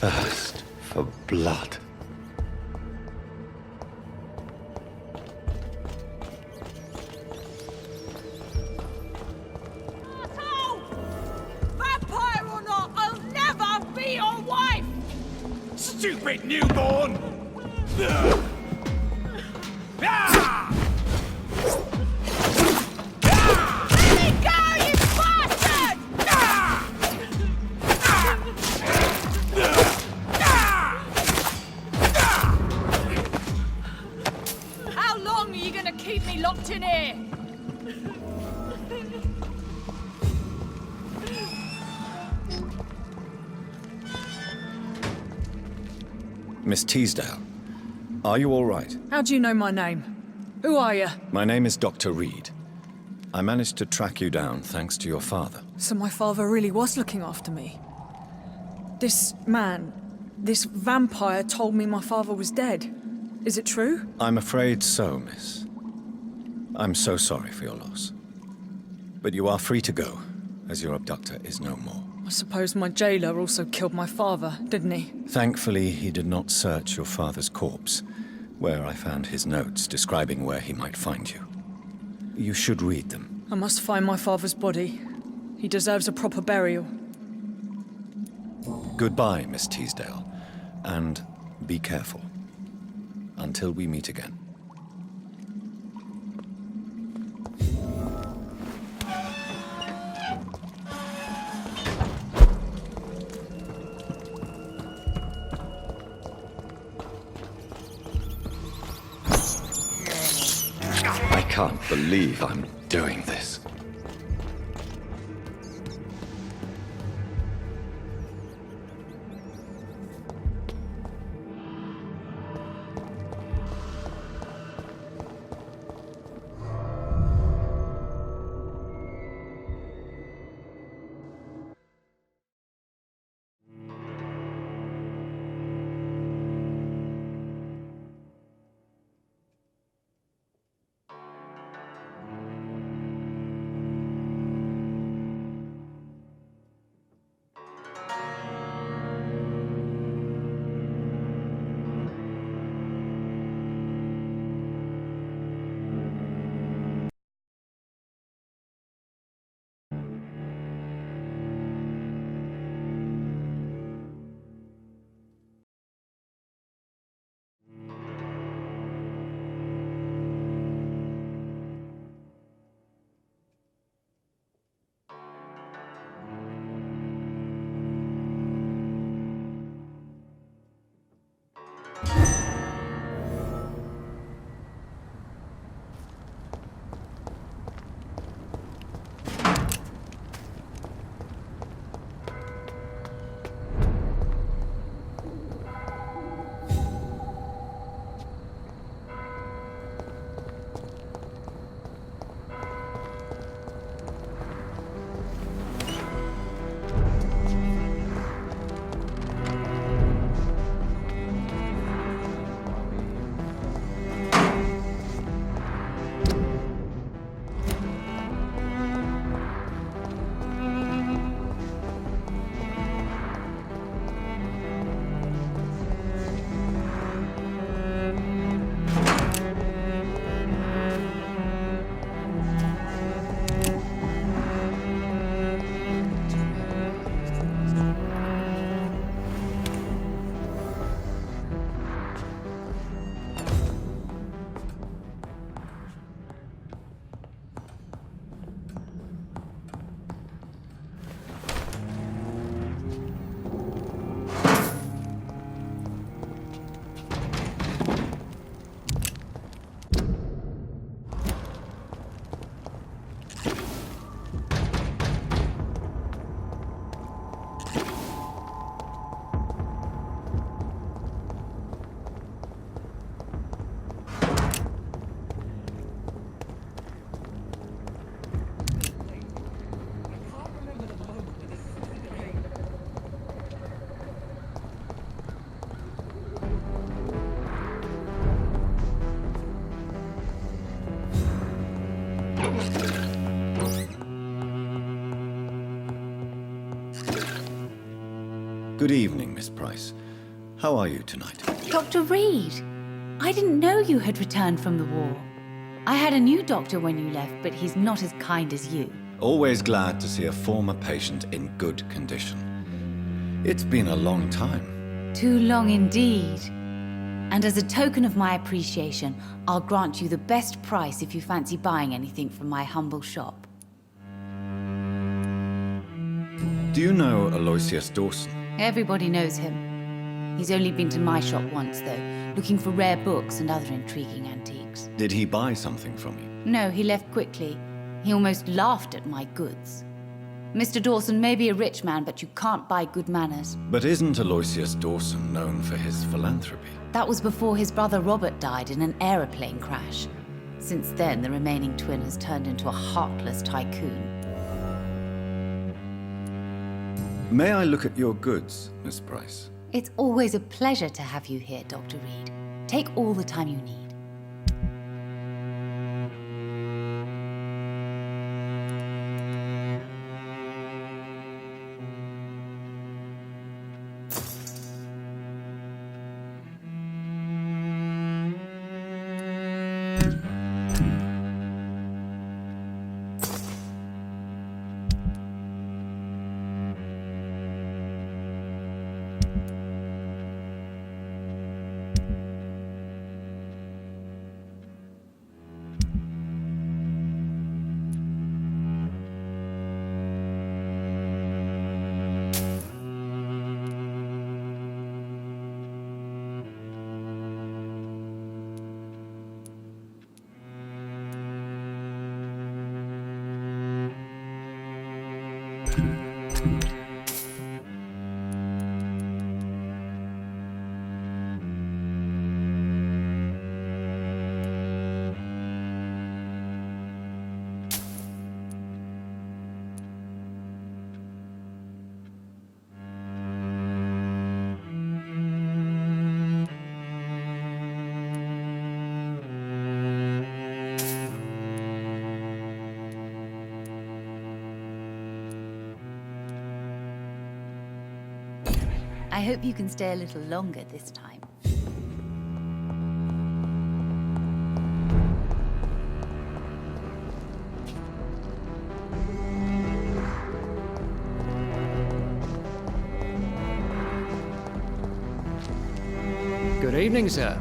thirst for blood. Asshole! Vampire or not, I'll never be your wife! Stupid newborn! Ah! Let me go, you bastard! How long are you gonna keep me locked in here? Miss Teasdale, are you all right? How do you know my name? Who are you? My name is Dr. Reed. I managed to track you down thanks to your father. So my father really was looking after me. This man, this vampire told me my father was dead. Is it true? I'm afraid so, miss. I'm so sorry for your loss. But you are free to go, as your abductor is no more. I suppose my jailer also killed my father, didn't he? Thankfully, he did not search your father's corpse, where I found his notes describing where he might find you. You should read them. I must find my father's body. He deserves a proper burial. Goodbye, Miss Teasdale, and be careful. Until we meet again. I can't believe I'm doing this. Good evening, Miss Price. How are you tonight? Dr. Reed, I didn't know you had returned from the war. I had a new doctor when you left, but he's not as kind as you. Always glad to see a former patient in good condition. It's been a long time. Too long indeed. And as a token of my appreciation, I'll grant you the best price if you fancy buying anything from my humble shop. Do you know Aloysius Dawson? Everybody knows him. He's only been to my shop once, though, looking for rare books and other intriguing antiques. Did he buy something from you? No, he left quickly. He almost laughed at my goods. Mr. Dawson may be a rich man, but you can't buy good manners. But isn't Aloysius Dawson known for his philanthropy? That was before his brother Robert died in an aeroplane crash. Since then, the remaining twin has turned into a heartless tycoon. May I look at your goods, Miss Price? It's always a pleasure to have you here, Dr. Reed. Take all the time you need. I hope you can stay a little longer this time. Good evening, sir.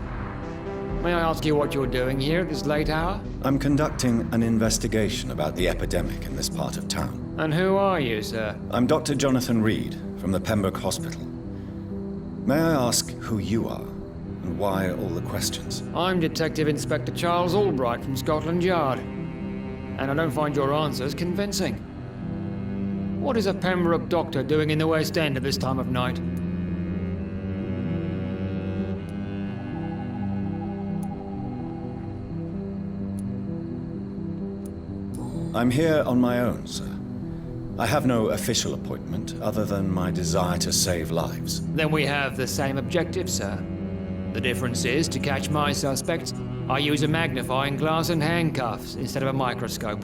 May I ask you what you're doing here at this late hour? I'm conducting an investigation about the epidemic in this part of town. And who are you, sir? I'm Dr. Jonathan Reed from the Pembroke Hospital. May I ask who you are and why all the questions? I'm Detective Inspector Charles Albright from Scotland Yard. And I don't find your answers convincing. What is a Pembroke doctor doing in the West End at this time of night? I'm here on my own, sir. I have no official appointment other than my desire to save lives. Then we have the same objective, sir. The difference is, to catch my suspects, I use a magnifying glass and handcuffs instead of a microscope.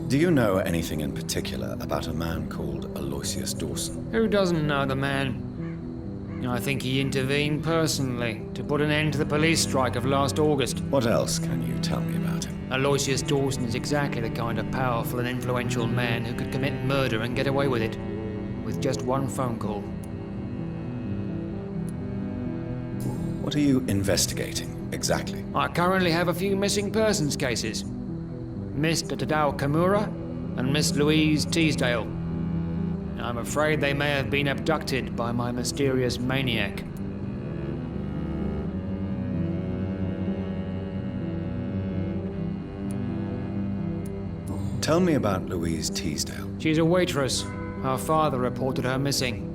Do you know anything in particular about a man called Aloysius Dawson? Who doesn't know the man? I think he intervened personally to put an end to the police strike of last August. What else can you tell me about him? Aloysius Dawson is exactly the kind of powerful and influential man who could commit murder and get away with it, with just one phone call. What are you investigating, exactly? I currently have a few missing persons cases. Miss Tadao Kamura and Miss Louise Teasdale. I'm afraid they may have been abducted by my mysterious maniac. Tell me about Louise Teasdale. She's a waitress. Her father reported her missing.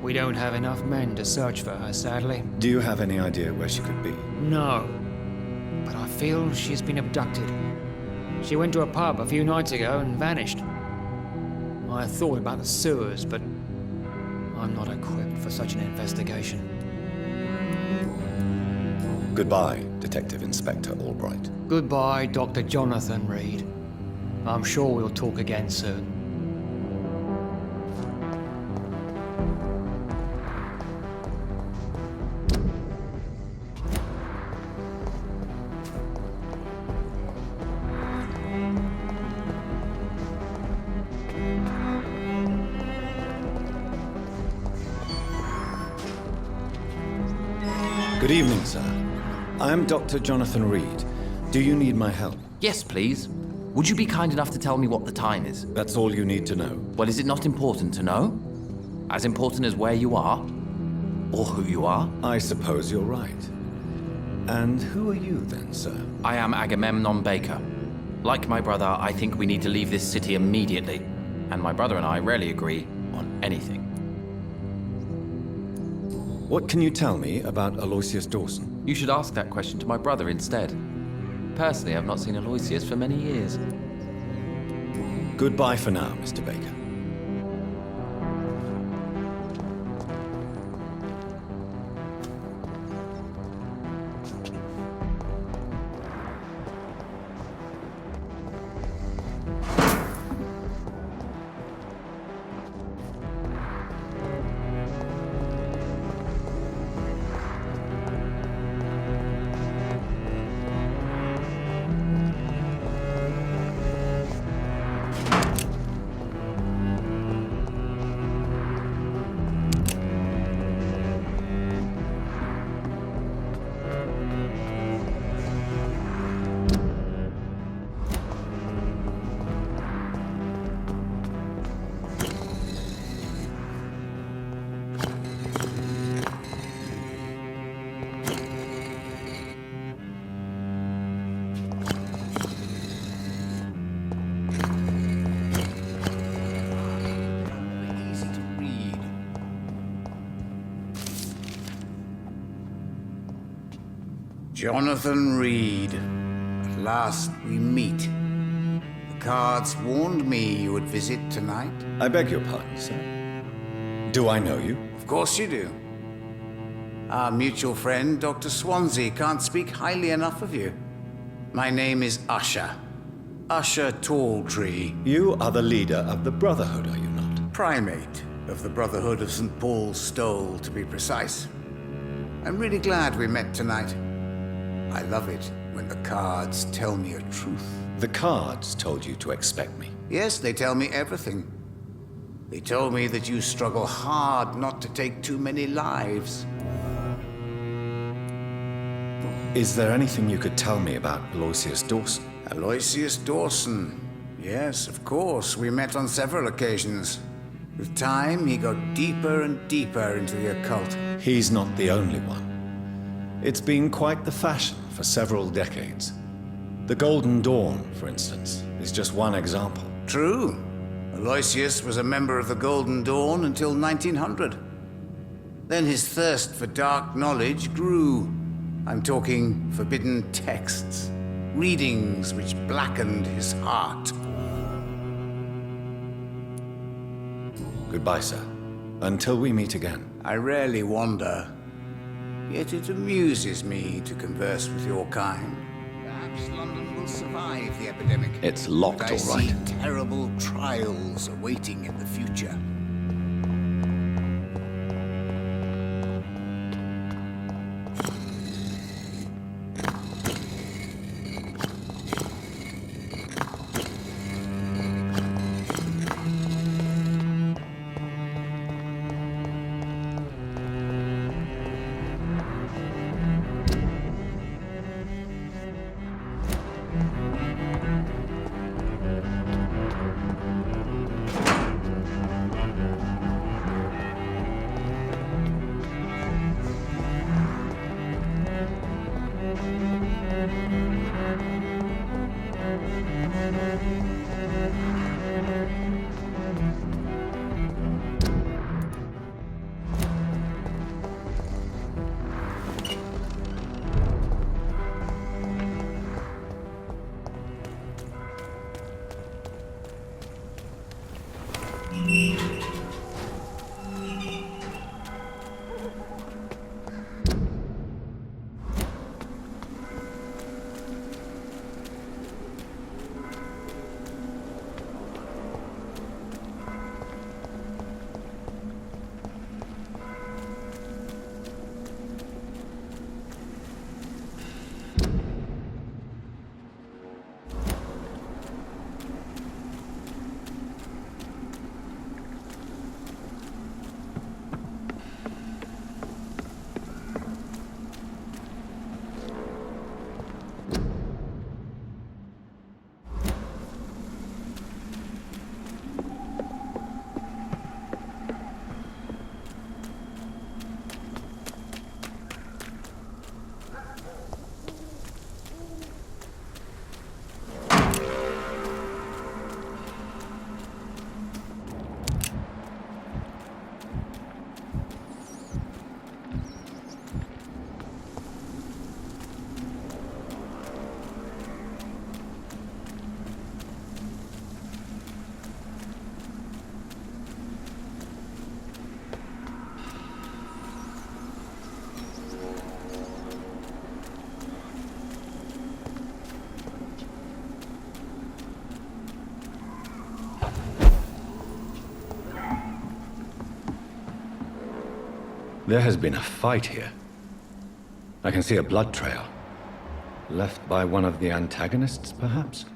We don't have enough men to search for her, sadly. Do you have any idea where she could be? No, but I feel she's been abducted. She went to a pub a few nights ago and vanished. I thought about the sewers, but I'm not equipped for such an investigation. Goodbye, Detective Inspector Albright. Goodbye, Dr. Jonathan Reed. I'm sure we'll talk again soon. Good evening, sir. I'm Dr. Jonathan Reed. Do you need my help? Yes, please. Would you be kind enough to tell me what the time is? That's all you need to know. Well, is it not important to know? As important as where you are? Or who you are? I suppose you're right. And who are you then, sir? I am Agamemnon Baker. Like my brother, I think we need to leave this city immediately. And my brother and I rarely agree on anything. What can you tell me about Aloysius Dawson? You should ask that question to my brother instead. Personally, I've not seen Aloysius for many years. Goodbye for now, Mr. Baker. Jonathan Reed. At last we meet. The cards warned me you would visit tonight. I beg your pardon, sir. Do I know you? Of course you do. Our mutual friend, Dr. Swansea, can't speak highly enough of you. My name is Usher. Usher Talltree. You are the leader of the Brotherhood, are you not? Primate of the Brotherhood of St. Paul's Stole, to be precise. I'm really glad we met tonight. I love it when the cards tell me a truth. The cards told you to expect me. Yes, they tell me everything. They told me that you struggle hard not to take too many lives. Is there anything you could tell me about Aloysius Dawson? Aloysius Dawson. Yes, of course. We met on several occasions. With time, he got deeper and deeper into the occult. He's not the only one. It's been quite the fashion for several decades. The Golden Dawn, for instance, is just one example. True. Aloysius was a member of the Golden Dawn until 1900. Then his thirst for dark knowledge grew. I'm talking forbidden texts, readings which blackened his heart. Goodbye, sir. Until we meet again. I rarely wander, yet it amuses me to converse with your kind. Perhaps London will survive the epidemic. It's locked, but I all right. see terrible trials awaiting in the future. There has been a fight here. I can see a blood trail. Left by one of the antagonists, perhaps?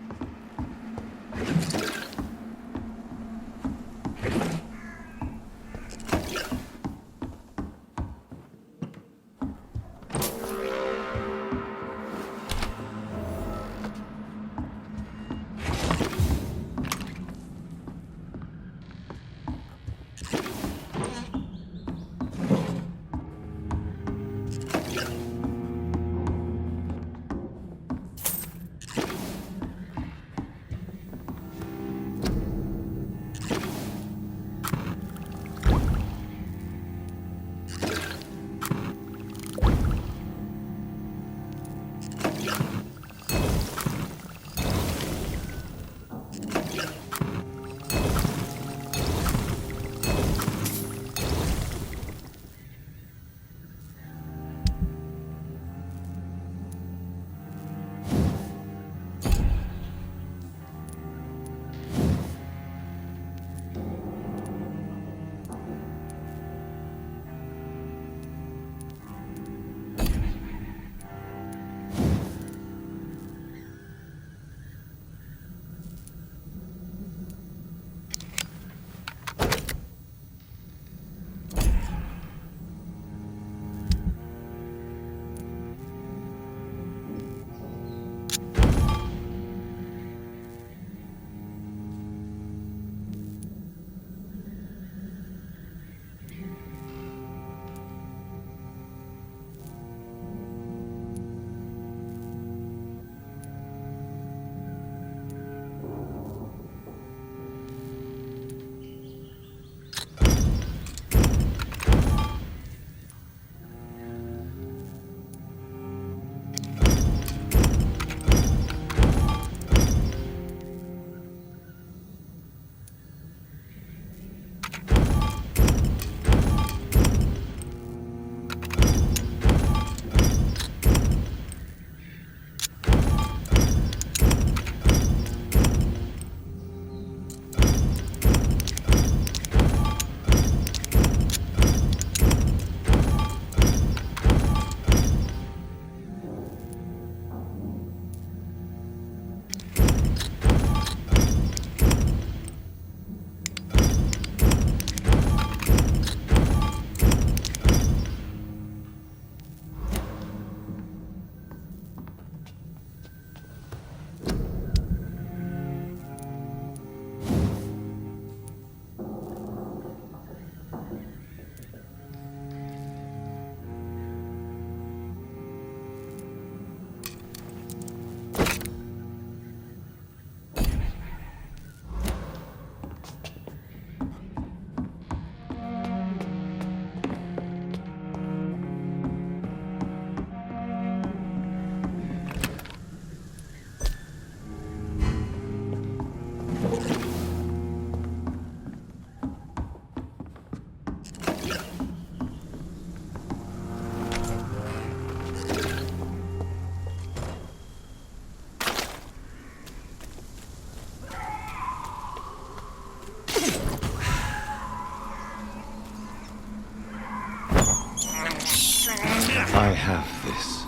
I have this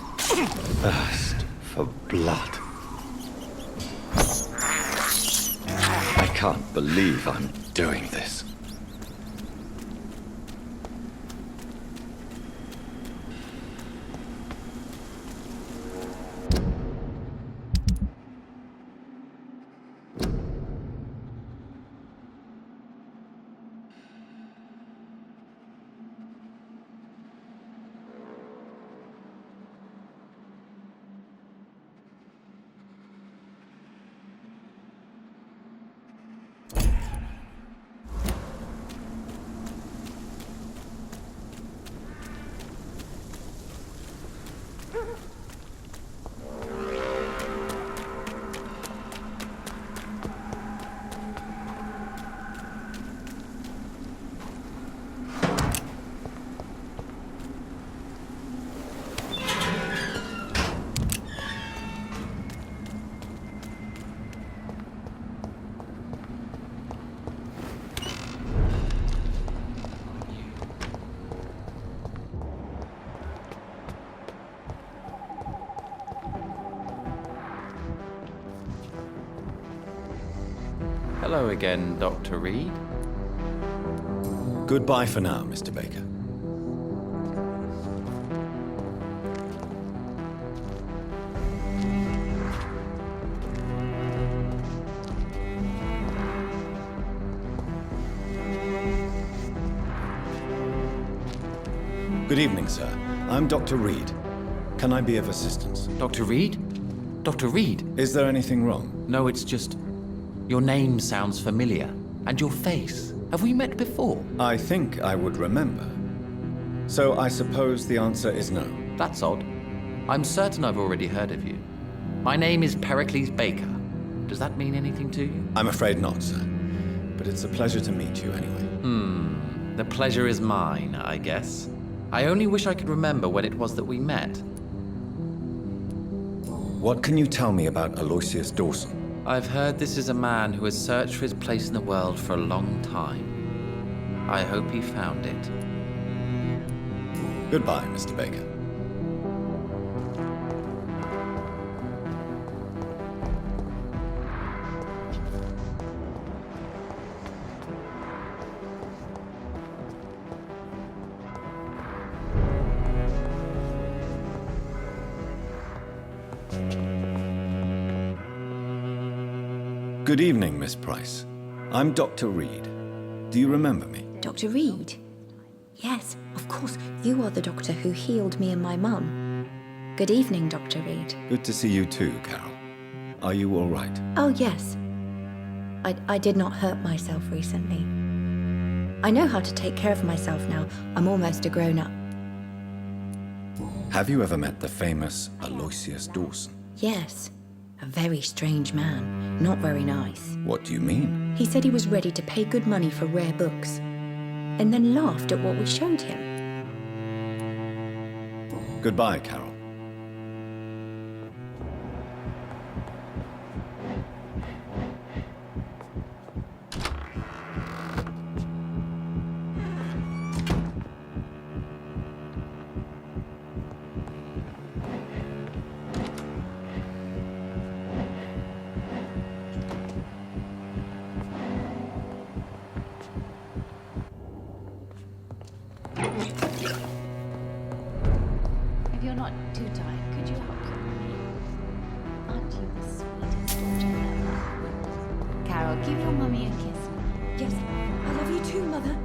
thirst for blood. I can't believe I'm doing this. Hello again, Dr. Reed. Goodbye for now, Mr. Baker. Good evening, sir. I'm Dr. Reed. Can I be of assistance? Dr. Reed? Dr. Reed? Is there anything wrong? No, it's just... Your name sounds familiar. And your face. Have we met before? I think I would remember. So I suppose the answer is no. That's odd. I'm certain I've already heard of you. My name is Pericles Baker. Does that mean anything to you? I'm afraid not, sir. But it's a pleasure to meet you anyway. The pleasure is mine, I guess. I only wish I could remember when it was that we met. What can you tell me about Aloysius Dawson? I've heard this is a man who has searched for his place in the world for a long time. I hope he found it. Goodbye, Mr. Baker. Good evening, Miss Price. I'm Dr. Reed. Do you remember me? Dr. Reed? Yes, of course. You are the doctor who healed me and my mum. Good evening, Dr. Reed. Good to see you too, Carol. Are you all right? Oh, yes. I did not hurt myself recently. I know how to take care of myself now. I'm almost a grown-up. Have you ever met the famous Aloysius Dawson? Yes. A very strange man. Not very nice. What do you mean? He said he was ready to pay good money for rare books, and then laughed at what we showed him. Goodbye, Carol. If you're not too tired, could you help your mummy? Aren't you the sweetest daughter ever? Carol, give your mummy a kiss now. Yes, I love you too, Mother.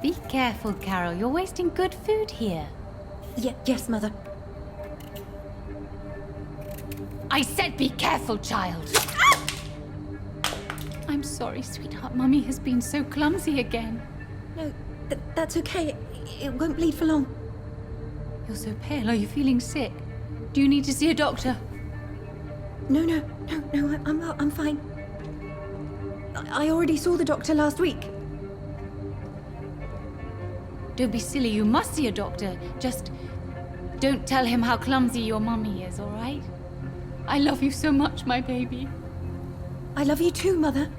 Be careful, Carol. You're wasting good food here. Yes, Mother. I said be careful, child. I'm sorry, sweetheart. Mummy has been so clumsy again. No, that's okay. It won't bleed for long. You're so pale. Are you feeling sick? Do you need to see a doctor? No, I'm fine. I already saw the doctor last week. Don't be silly. You must see a doctor. Just don't tell him how clumsy your mummy is, all right? I love you so much, my baby. I love you too, Mother.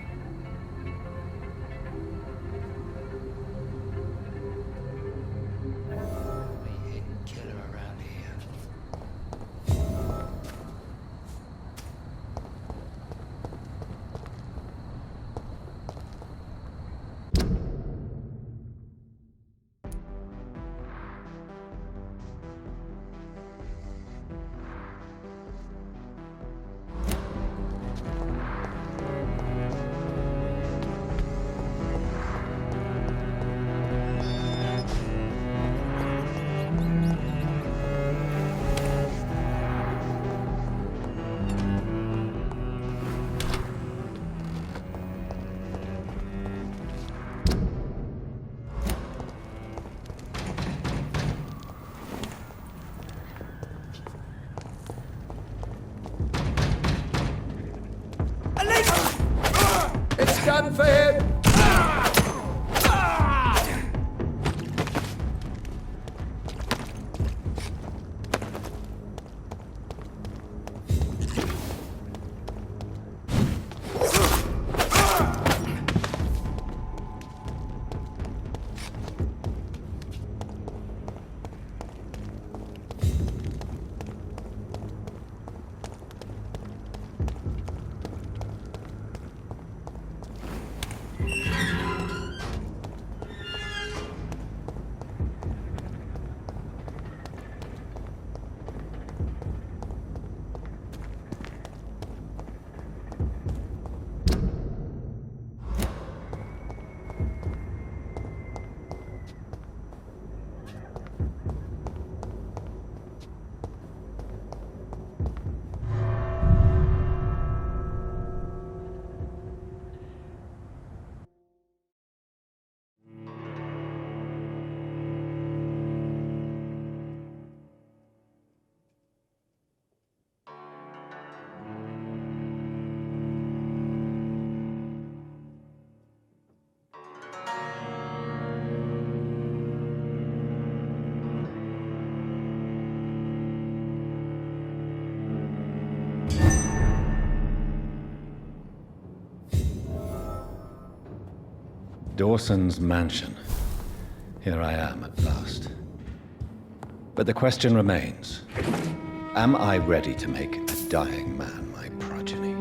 It's done for him! Dawson's mansion. Here I am at last. But the question remains, am I ready to make a dying man my progeny?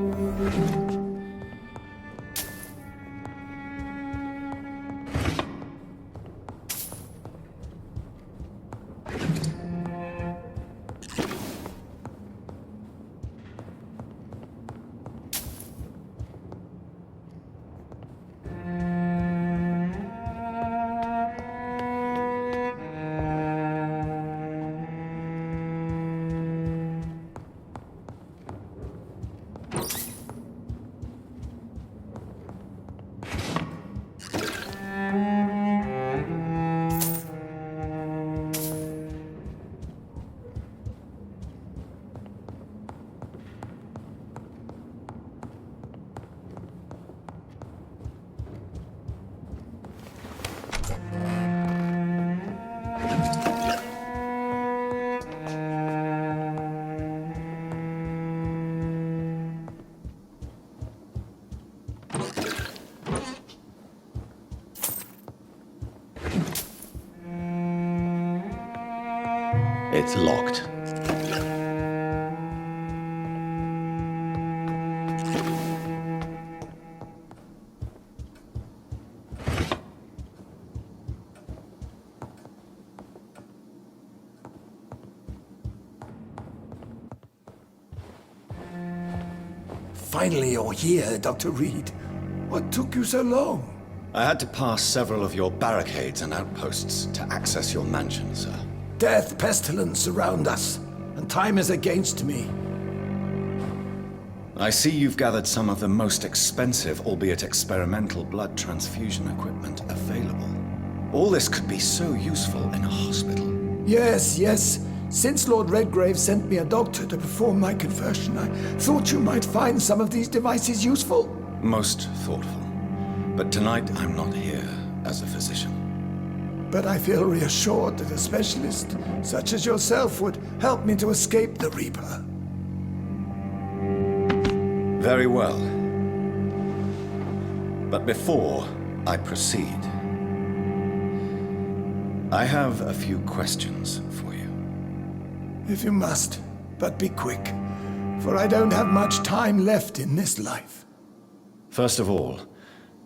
It's locked. Finally, you're here, Dr. Reed. What took you so long? I had to pass several of your barricades and outposts to access your mansion, sir. Death, pestilence surround us, and time is against me. I see you've gathered some of the most expensive, albeit experimental, blood transfusion equipment available. All this could be so useful in a hospital. Yes, yes. Since Lord Redgrave sent me a doctor to perform my conversion, I thought you might find some of these devices useful. Most thoughtful. But tonight I'm not here as a physician. But I feel reassured that a specialist such as yourself would help me to escape the Reaper. Very well. But before I proceed, I have a few questions for you. If you must, but be quick, for I don't have much time left in this life. First of all,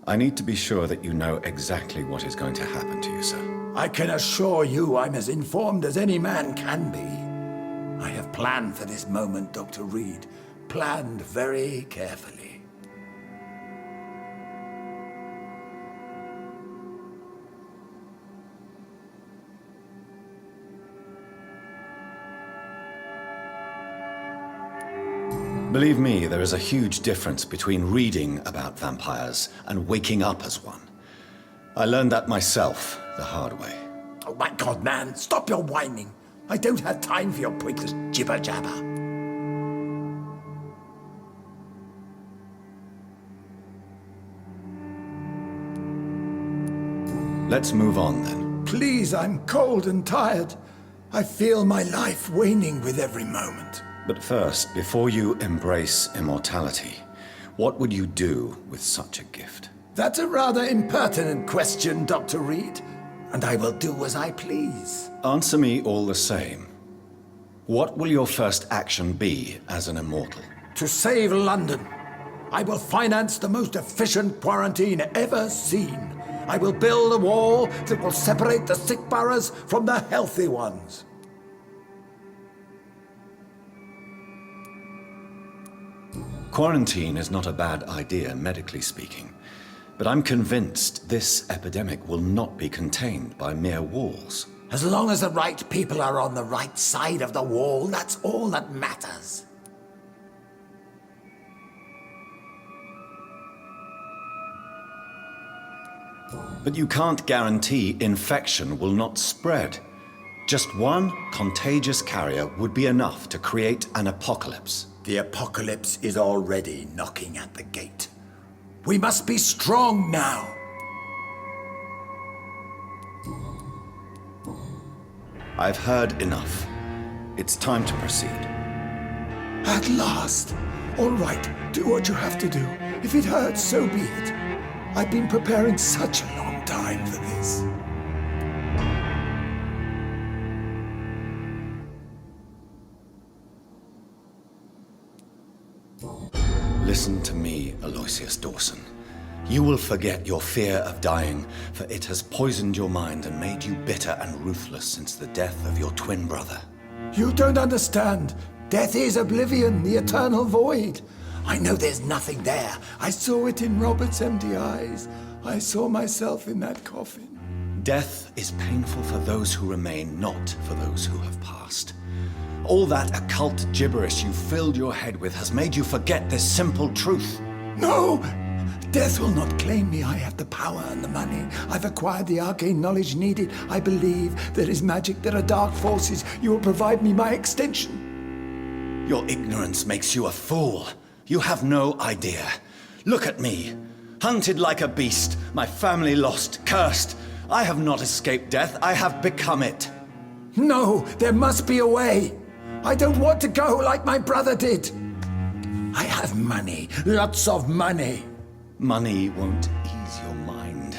I need to be sure that you know exactly what is going to happen to you, sir. I can assure you I'm as informed as any man can be. I have planned for this moment, Dr. Reed. Planned very carefully. Believe me, there is a huge difference between reading about vampires and waking up as one. I learned that myself the hard way. Oh my God, man, stop your whining. I don't have time for your pointless jibber-jabber. Let's move on then. Please, I'm cold and tired. I feel my life waning with every moment. But first, before you embrace immortality, what would you do with such a gift? That's a rather impertinent question, Dr. Reed, and I will do as I please. Answer me all the same. What will your first action be as an immortal? To save London, I will finance the most efficient quarantine ever seen. I will build a wall that will separate the sick boroughs from the healthy ones. Quarantine is not a bad idea, medically speaking. But I'm convinced this epidemic will not be contained by mere walls. As long as the right people are on the right side of the wall, that's all that matters. But you can't guarantee infection will not spread. Just one contagious carrier would be enough to create an apocalypse. The apocalypse is already knocking at the gate. We must be strong now. I've heard enough. It's time to proceed. At last. All right, do what you have to do. If it hurts, so be it. I've been preparing such a long time for this. Listen to me, Aloysius Dawson. You will forget your fear of dying, for it has poisoned your mind and made you bitter and ruthless since the death of your twin brother. You don't understand. Death is oblivion, the eternal void. I know there's nothing there. I saw it in Robert's empty eyes. I saw myself in that coffin. Death is painful for those who remain, not for those who have passed. All that occult gibberish you filled your head with has made you forget this simple truth. No! Death will not claim me. I have the power and the money. I've acquired the arcane knowledge needed. I believe there is magic, there are dark forces. You will provide me my extension. Your ignorance makes you a fool. You have no idea. Look at me. Hunted like a beast, my family lost, cursed. I have not escaped death, I have become it. No, there must be a way. I don't want to go like my brother did. I have money, lots of money. Money won't ease your mind.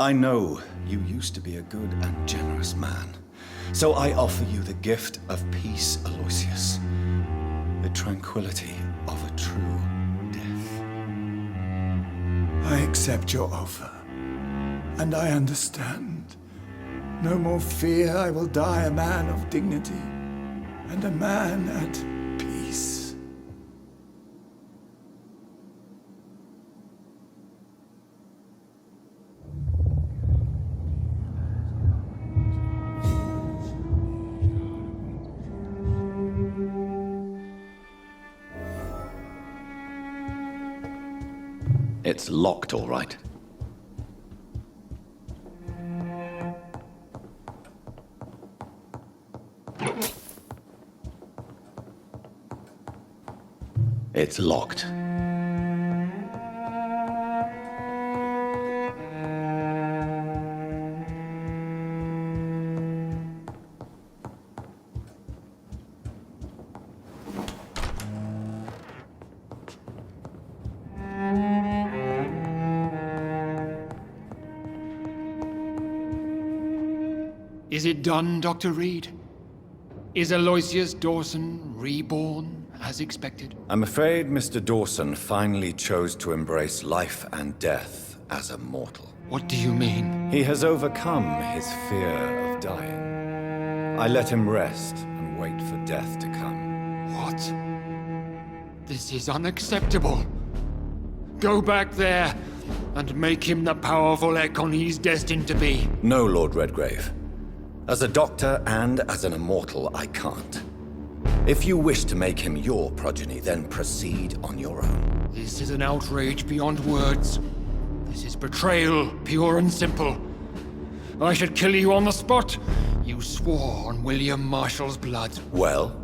I know you used to be a good and generous man, so I offer you the gift of peace, Aloysius. The tranquility of a true death. I accept your offer, and I understand. No more fear, I will die a man of dignity, and a man at peace. It's locked, all right. It's locked. Is it done, Dr. Reed? Is Aloysius Dawson reborn, as expected? I'm afraid Mr. Dawson finally chose to embrace life and death as a mortal. What do you mean? He has overcome his fear of dying. I let him rest and wait for death to come. What? This is unacceptable. Go back there and make him the powerful Ekon he's destined to be. No, Lord Redgrave. As a doctor and as an immortal, I can't. If you wish to make him your progeny, then proceed on your own. This is an outrage beyond words. This is betrayal, pure and simple. I should kill you on the spot. You swore on William Marshall's blood. Well,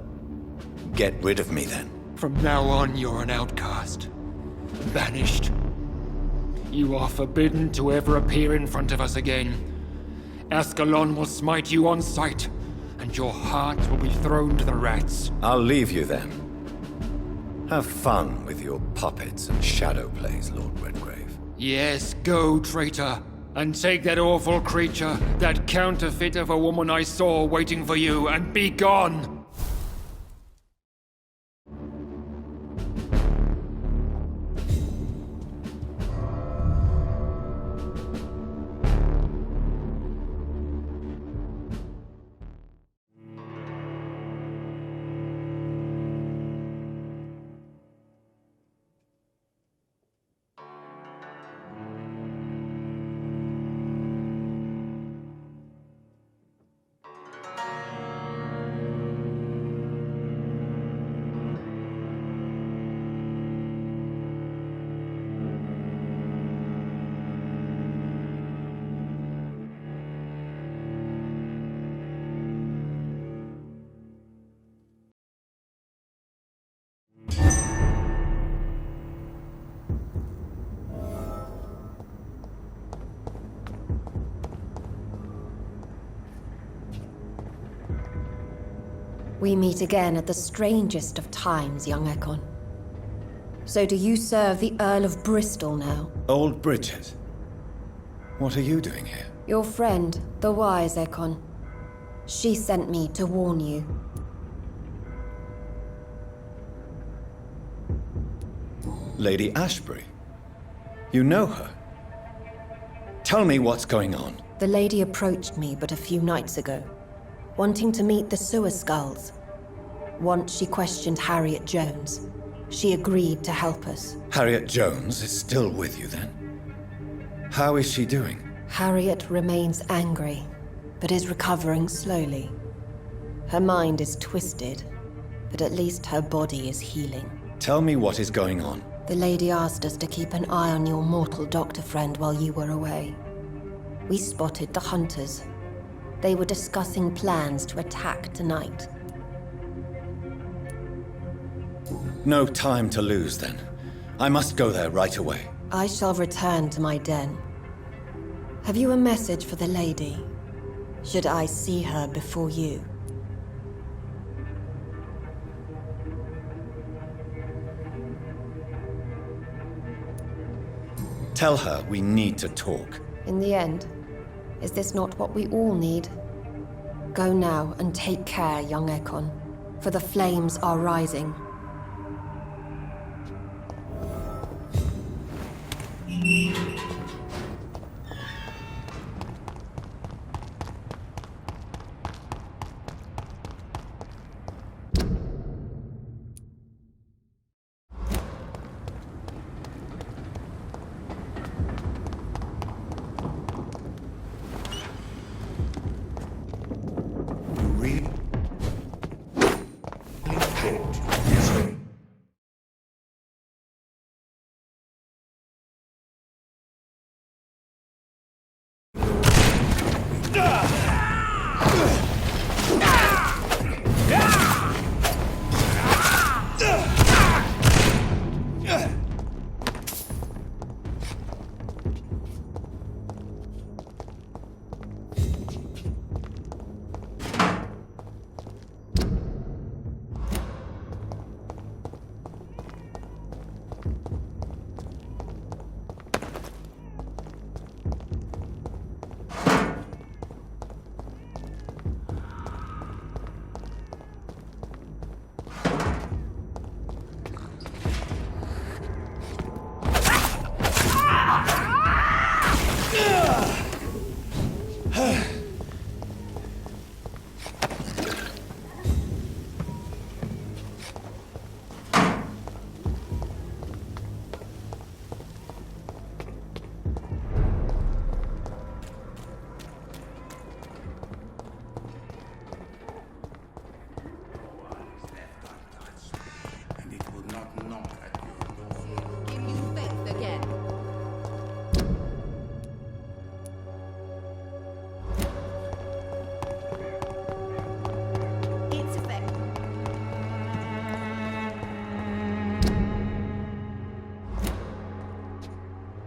get rid of me then. From now on, you're an outcast. Banished. You are forbidden to ever appear in front of us again. Ascalon will smite you on sight, and your heart will be thrown to the rats. I'll leave you then. Have fun with your puppets and shadow plays, Lord Redgrave. Yes, go, traitor, and take that awful creature, that counterfeit of a woman I saw waiting for you, and be gone! We meet again at the strangest of times, young Ekon. So do you serve the Earl of Bristol now? Old Bridget. What are you doing here? Your friend, the wise Ekon. She sent me to warn you. Lady Ashbury. You know her. Tell me what's going on. The lady approached me but a few nights ago, wanting to meet the sewer skulls. Once she questioned Harriet Jones. She agreed to help us. Harriet Jones is still with you then? How is she doing? Harriet remains angry, but is recovering slowly. Her mind is twisted, but at least her body is healing. Tell me what is going on. The lady asked us to keep an eye on your mortal doctor friend while you were away. We spotted the hunters. They were discussing plans to attack tonight. No time to lose then. I must go there right away. I shall return to my den. Have you a message for the lady? Should I see her before you? Tell her we need to talk. In the end, is this not what we all need? Go now and take care, young Ekon, for the flames are rising.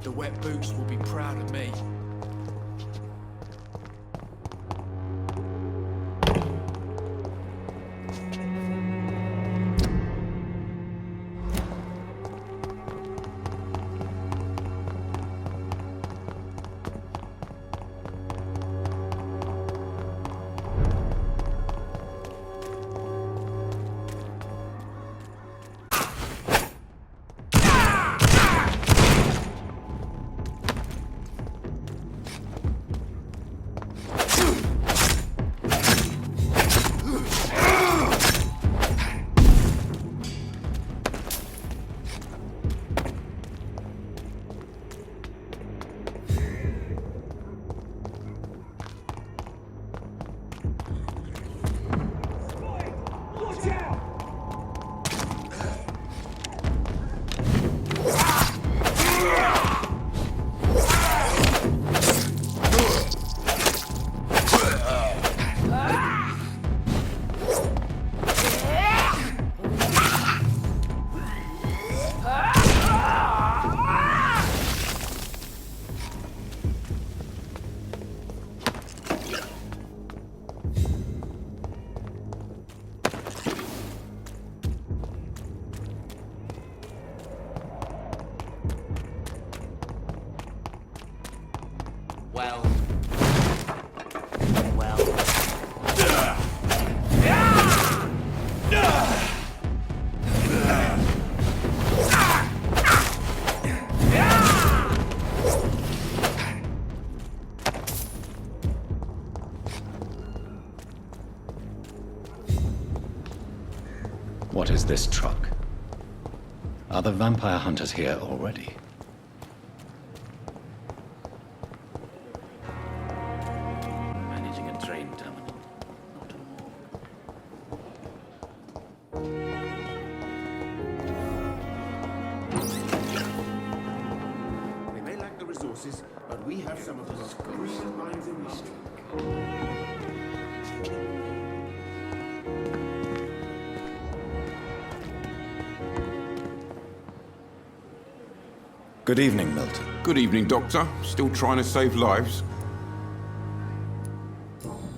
The wet boots will be proud of me. Well. What is this truck? Are the vampire hunters here already? Managing a train terminal, not a morgue. We may lack the resources, but we have some of the most brilliant minds in history. Good evening, Milton. Good evening, Doctor. Still trying to save lives?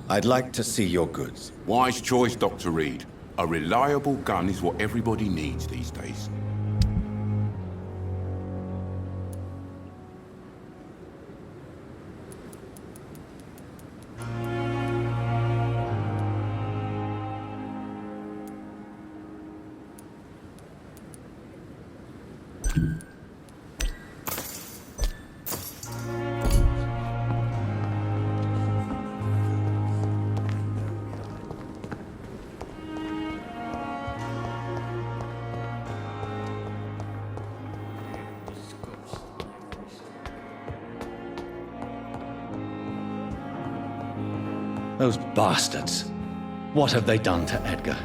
I'd like to see your goods. Wise choice, Dr. Reed. A reliable gun is what everybody needs these days. Those bastards. What have they done to Edgar?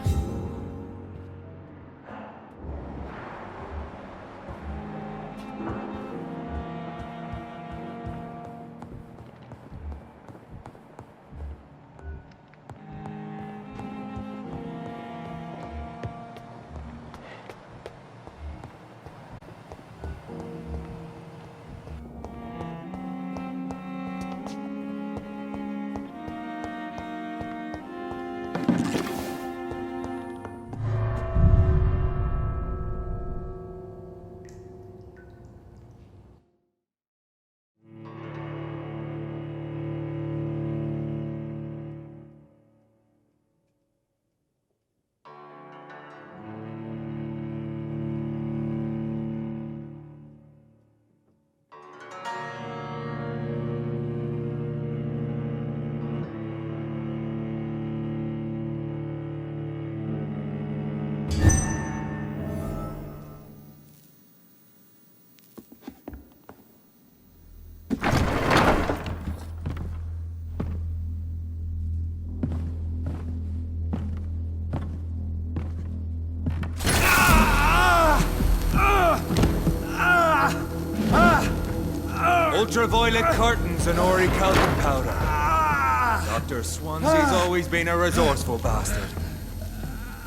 Ultraviolet curtains and orichalcum powder. Dr. Swansea's always been a resourceful bastard.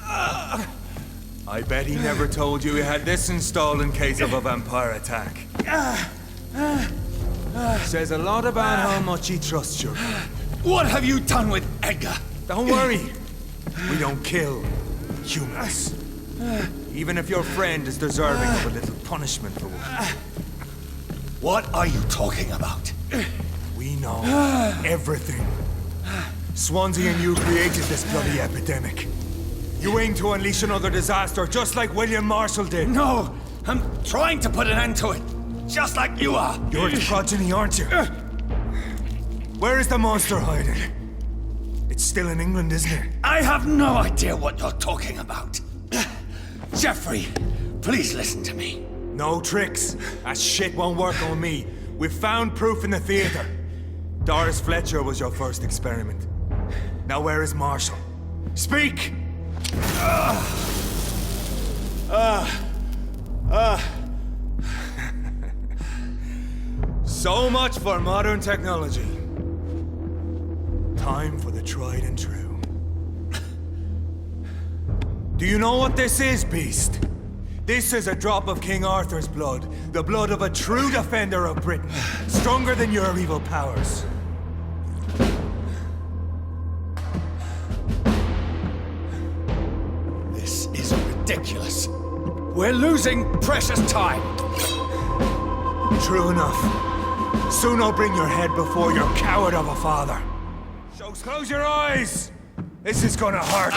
I bet he never told you he had this installed in case of a vampire attack. Says a lot about how much he trusts you. What have you done with Edgar? Don't worry. We don't kill humans. Even if your friend is deserving of a little punishment for one. What are you talking about? We know everything. Swansea and you created this bloody epidemic. You aim to unleash another disaster, just like William Marshall did. No, I'm trying to put an end to it, just like you are. You're its progeny, aren't you? Where is the monster hiding? It's still in England, isn't it? I have no idea what you're talking about. Jeffrey, please listen to me. No tricks. That shit won't work on me. We've found proof in the theater. Doris Fletcher was your first experiment. Now where is Marshall? Speak! So much for modern technology. Time for the tried and true. Do you know what this is, Beast? This is a drop of King Arthur's blood. The blood of a true defender of Britain. Stronger than your evil powers. This is ridiculous. We're losing precious time. True enough. Soon I'll bring your head before your coward of a father. So close your eyes! This is gonna hurt.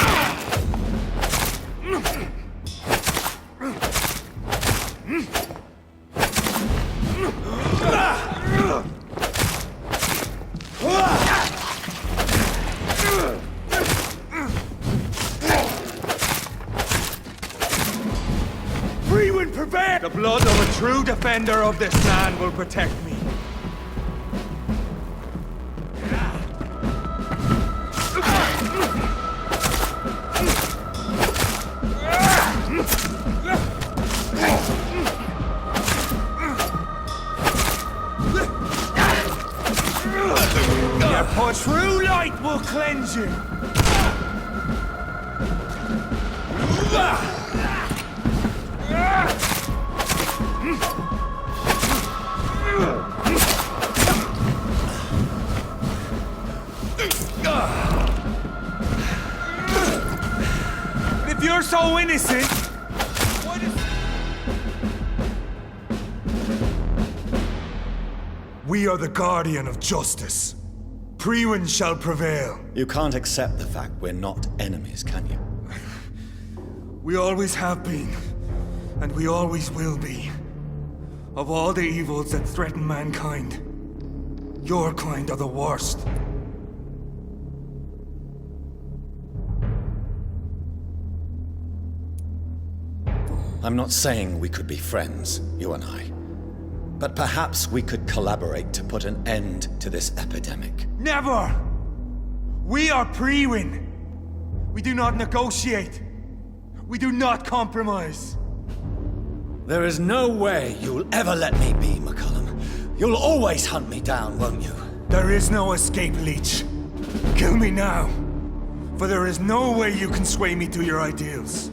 Freewind prevail! The blood of a true defender of this land will protect me. For true light will cleanse you. If you're so innocent, we are the guardian of justice. Freewind shall prevail. You can't accept the fact we're not enemies, can you? We always have been, and we always will be. Of all the evils that threaten mankind, your kind are the worst. I'm not saying we could be friends, you and I. But perhaps we could collaborate to put an end to this epidemic. Never! We are Freewind. We do not negotiate. We do not compromise. There is no way you'll ever let me be, McCullum. You'll always hunt me down, won't you? There is no escape, Leech. Kill me now. For there is no way you can sway me to your ideals.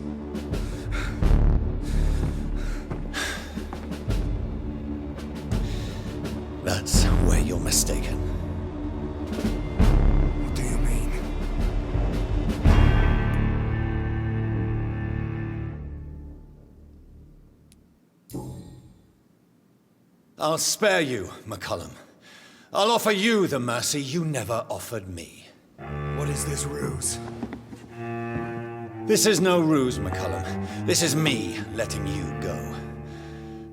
That's where you're mistaken. What do you mean? I'll spare you, McCullum. I'll offer you the mercy you never offered me. What is this ruse? This is no ruse, McCullum. This is me letting you go.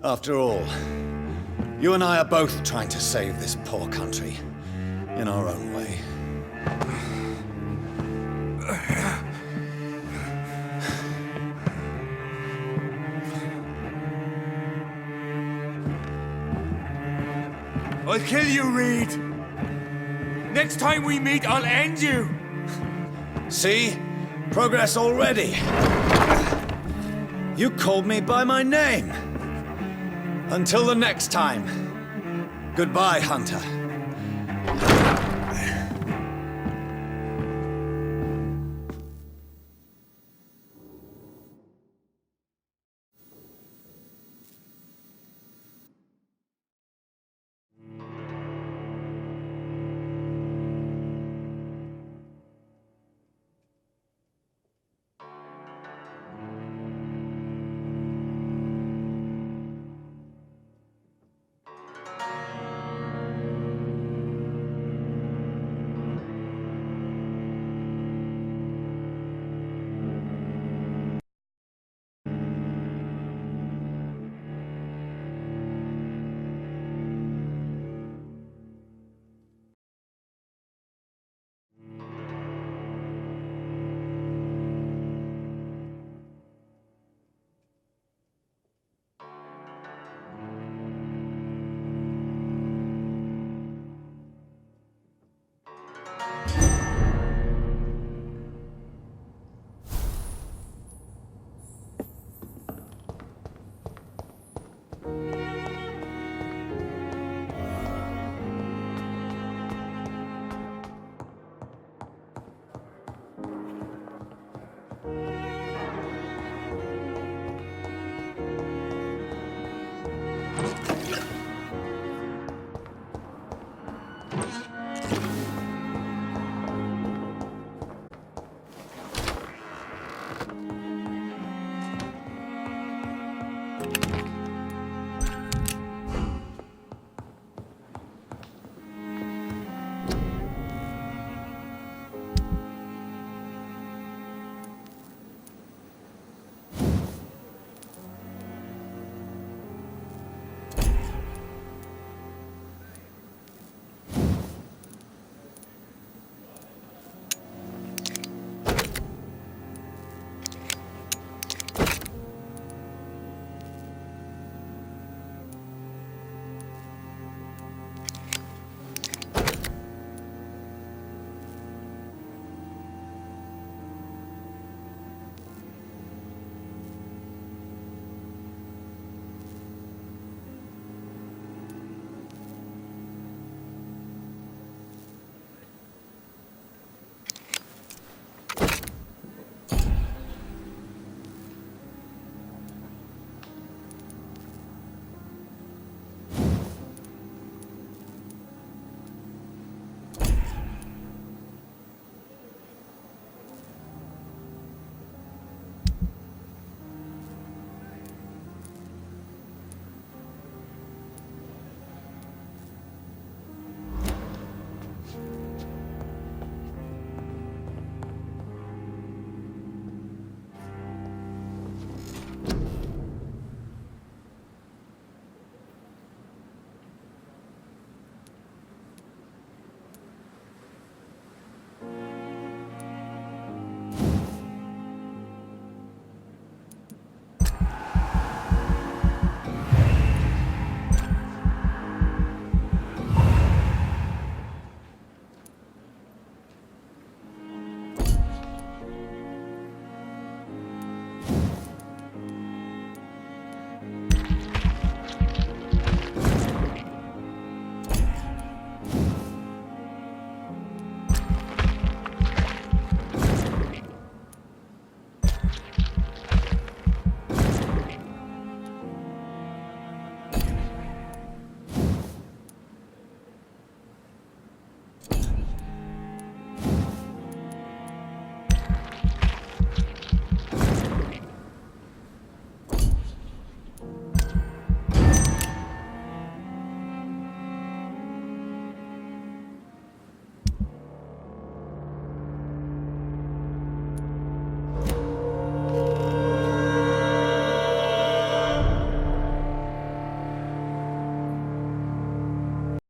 After all, you and I are both trying to save this poor country, in our own way. I'll kill you, Reed! Next time we meet, I'll end you! See? Progress already. You called me by my name. Until the next time. Goodbye, Hunter.